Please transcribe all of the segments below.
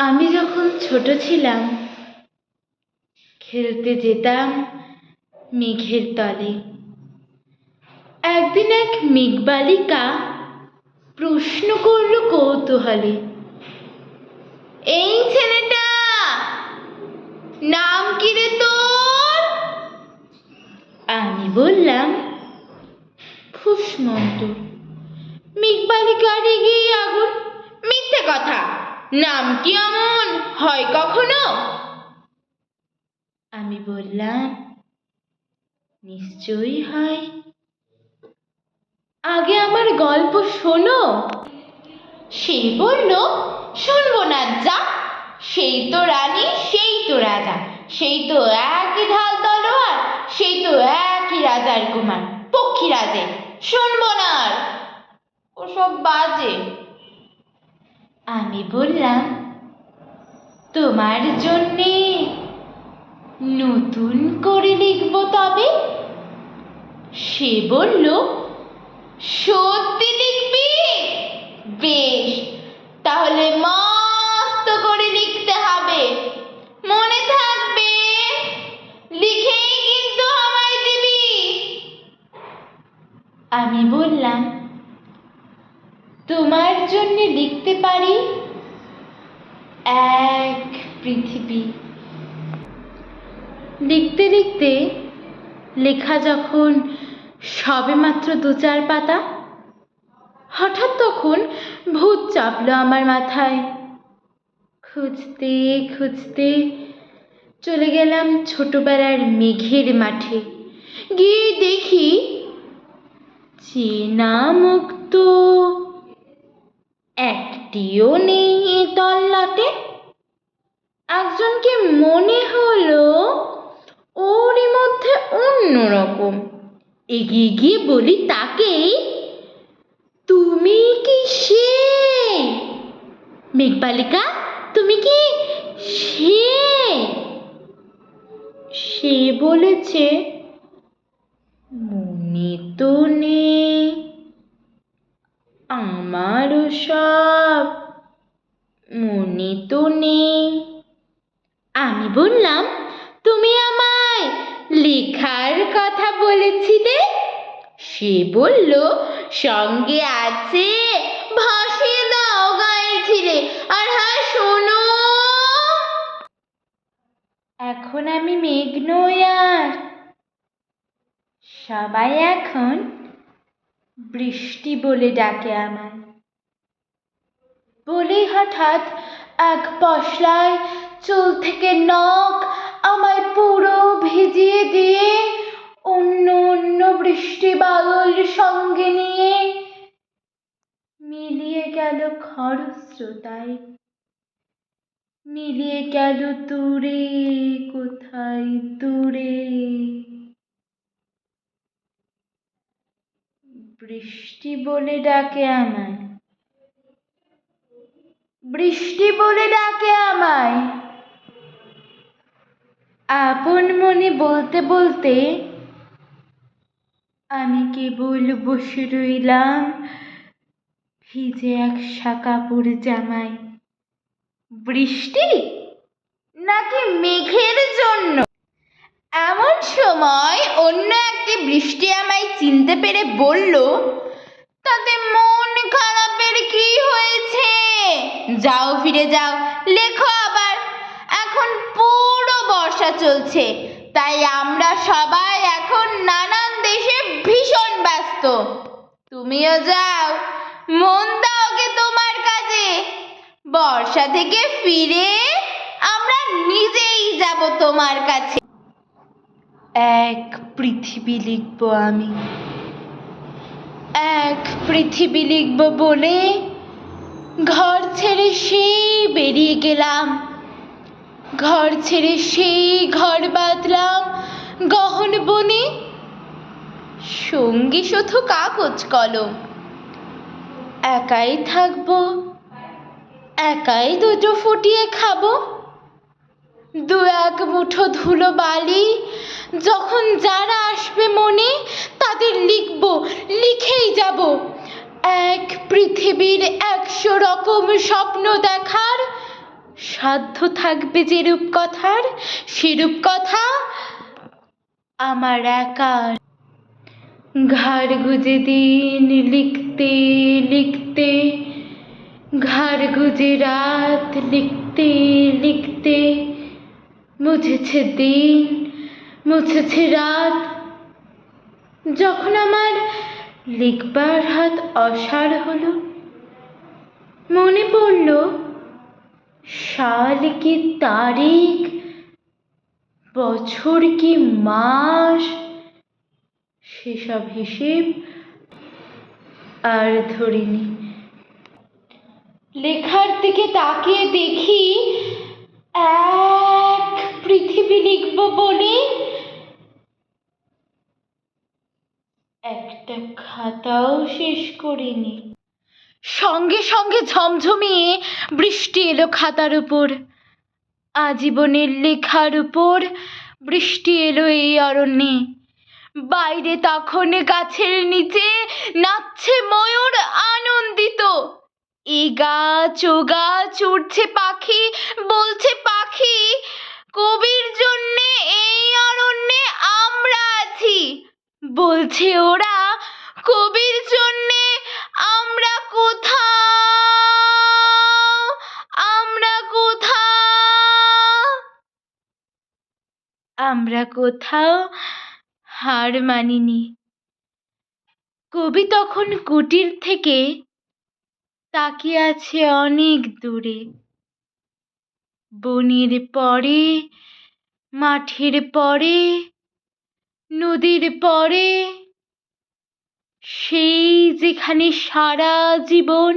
আমি যখন ছোট ছিলাম খেলতে যেতাম মেঘের তলে। একদিন এক মেঘবালিকা প্রশ্ন করল কৌতূহলে, এই ছেলেটা, নাম কি রে তোর? আমি বললাম ফুসমন্ত। মেঘবালিকা রেগেই আগুন, মিথ্যে কথা, নাম কি অমন হয় কখনো? আমি বললাম নিশ্চয়ই হয়, আগে আমার গল্প শোনো। সে বলল, শুনবো না যা, সেই তো রানী, সেই তো রাজা, সেই তো একই ঢাল তলোয়ার, সেই তো একই রাজার কুমার পক্ষীরাজে, শুনবো না আর, ওসব বাজে। আমি বললাম তোমার জন্যে নতুন করে লিখব তবে। সে বলল, সত্যি লিখবি? বেশ, তাহলে মস্ত করে লিখতে হবে, মনে থাকবে, লিখেই কিন্তু আমায় দিবি। আমি বললাম তোমার জন্য লিখতে পারি এক পৃথিবী। লিখতে লিখতে লেখা যখন সবেমাত্র 2-4 পাতা, হঠাৎ তখন ভূত চাপলো আমার মাথায়। খুঁজতে খুঁজতে চলে গেলাম ছোটবেলার মেঘের মাঠে। গিয়ে দেখি চেনা মুখ তো একটিও নেই এ তল্লাটে। একজনকে মনে হলো ওরই মধ্যে অন্যরকম। এগিয়ে গিয়ে বলি তাকেই, তুমি কি সে? মেঘবালিকা, তুমি কি সে? সে বলেছে, মনে তো নেই আমারও সব, মনে তো নেই। আমি বললাম, তুমি আমায় লেখার কথা বলেছিলে। সে বলল, সঙ্গে আছে, ভাসিয়ে দাও গায়ে ছিলে। আর হ্যাঁ শোনো, এখন আমি মেঘ নই আর, সবাই এখন বৃষ্টি বলে ডাকে আমায়। বলেই হঠাৎ এক পশলায় চুল থেকে নখ আমায় পুরো ভিজিয়ে দিয়ে অন্য অন্য বৃষ্টি বাদল সঙ্গে নিয়ে মিলিয়ে গেল খরস্রোতায়, মিলিয়ে গেল দূরে কোথায় দূরে। বৃষ্টি বলে ডাকে আমায়, বৃষ্টি বলে ডাকে আমায়। আপন মনে বলতে বলতে আমি কেবল বসে রইলাম ভিজে এক কাপড় জামায়। বৃষ্টি নাকি মেঘের জন্য? এমন সময় অন্য একটি বৃষ্টি আমায় চিনতে পেরে বলল, তাতে মন খারাপের কি হয়েছে? যাও, ফিরে যাও, লেখো আবার। এখন পুরো বর্ষা চলছে, তাই আমরা সবাই এখন নানান দেশে ভীষণ ব্যস্ত। তুমিও যাও, মন দাও গে তোমার কাজে। বর্ষা থেকে ফিরে আমরা নিজেই যাব তোমার কাছে। এক পৃথিবী লিখব আমি, এক পৃথিবী লিখব বলে ঘর ছেড়ে সেই বেরিয়ে গেলাম। ঘর ছেড়ে সেই ঘর বাঁধলাম গহন বনে। সঙ্গী শুধু কাগজ কলম, একাই থাকবো, একাই দুটো ফুটিয়ে খাবো। 2-1 মুঠো ধুলো বালি যখন যারা আসবে মনে, তাদের লিখব, লিখেই যাব। এক পৃথিবীর 100 রকম স্বপ্ন দেখার সাধ্য থাকবে যেরূপ কথার, সেরূপ কথা আমার একার। ঘাড় গুজে দিন লিখতে লিখতে, ঘাড় গুজে রাত লিখতে লিখতে, মুছেছে দিন মুছেছে রাত। যখন আমার লিখবার হাত অসাড় হলো, মনে পড়ল সাল কি তারিখ, বছর কি মাস, সেসব হিসেব আর ধরিনি। লেখার দিকে তাকিয়ে দেখি এক পৃথিবী লিখব বলে একটা খাতাও শেষ করিনি। সঙ্গে সঙ্গে ঝমঝমিয়ে বৃষ্টি এলো খাতার উপর, আজীবনের লেখার উপর বৃষ্টি এলো এই অরণ্যে। বাইরে তখন গাছের নিচে নাচছে ময়ূর আনন্দিত। এ গাছ ও গাছ উড়ছে পাখি, বলছে পাখি, কবির জন্যে এই অরণ্যে আমরা আছি। বলছে ওরা, কবির জন্যে আমরা কোথাও, আমরা কোথাও, আমরা কোথাও হার মানিনি। কবি তখন কুটির থেকে তাকিয়ে আছে অনেক দূরে, বনের পরে, মাঠের পরে, নদীর পরে, সেই যেখানে সারা জীবন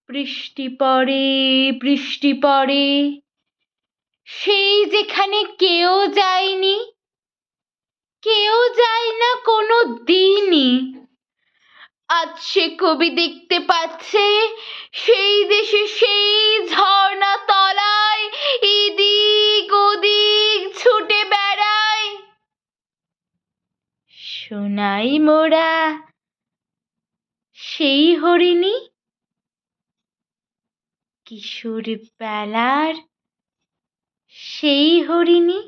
বৃষ্টি পড়ে বৃষ্টি পড়ে, সেই যেখানে কেউ যায়নি, কেউ যায় না কোনো দিনই। আজ সে কবি দেখতে পাচ্ছে সেই দেশে সেই ঝর্ণা তলায় এদিক ওদিক ছুটে বেড়ায়। সোনাই মোরা সেই হরিণী, কিশোর বেলার সেই হরিণী।